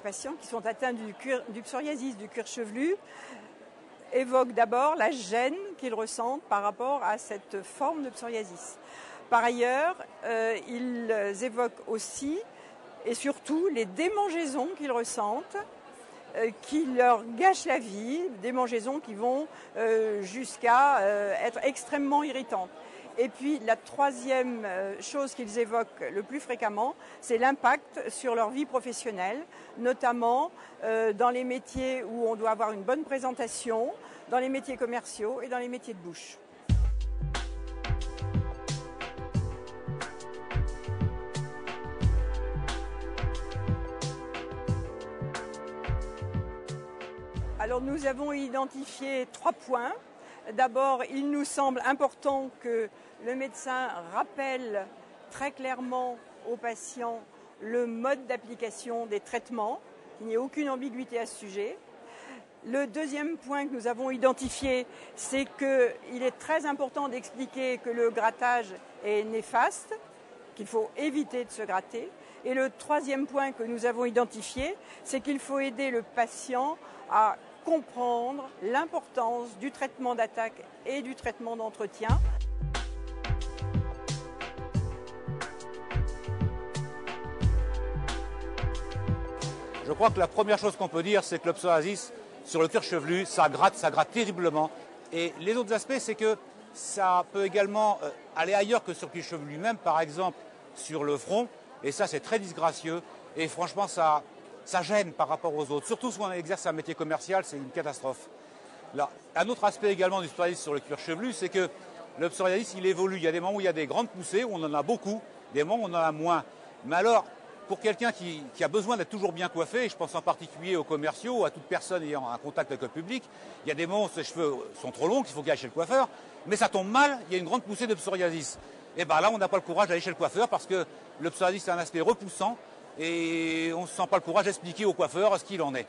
patients qui sont atteints du psoriasis du cuir chevelu évoquent d'abord la gêne qu'ils ressentent par rapport à cette forme de psoriasis. Par ailleurs, ils évoquent aussi et surtout les démangeaisons qu'ils ressentent, qui leur gâchent la vie, démangeaisons qui vont jusqu'à être extrêmement irritantes. Et puis la troisième chose qu'ils évoquent le plus fréquemment, c'est l'impact sur leur vie professionnelle, notamment dans les métiers où on doit avoir une bonne présentation, dans les métiers commerciaux et dans les métiers de bouche. Alors nous avons identifié 3 points. D'abord, il nous semble important que le médecin rappelle très clairement aux patients le mode d'application des traitements, qu'il n'y ait aucune ambiguïté à ce sujet. Le deuxième point que nous avons identifié, c'est qu'il est très important d'expliquer que le grattage est néfaste, qu'il faut éviter de se gratter. Et le troisième point que nous avons identifié, c'est qu'il faut aider le patient à comprendre l'importance du traitement d'attaque et du traitement d'entretien. Je crois que la première chose qu'on peut dire, c'est que le psoriasis sur le cuir chevelu, ça gratte terriblement. Et les autres aspects, c'est que ça peut également aller ailleurs que sur le cuir chevelu lui-même, par exemple sur le front. Et ça, c'est très disgracieux. Et franchement, ça gêne par rapport aux autres. Surtout si on exerce un métier commercial, c'est une catastrophe. Là, un autre aspect également du psoriasis sur le cuir chevelu, c'est que le psoriasis, il évolue. Il y a des moments où il y a des grandes poussées, où on en a beaucoup, des moments où on en a moins. Mais alors, pour quelqu'un qui a besoin d'être toujours bien coiffé, et je pense en particulier aux commerciaux, à toute personne ayant un contact avec le public, il y a des moments où ses cheveux sont trop longs, qu'il faut qu'il aille chez le coiffeur, mais ça tombe mal, il y a une grande poussée de psoriasis. Et bien là, on n'a pas le courage d'aller chez le coiffeur parce que le psoriasis, c'est un aspect repoussant et on ne se sent pas le courage d'expliquer au coiffeur ce qu'il en est.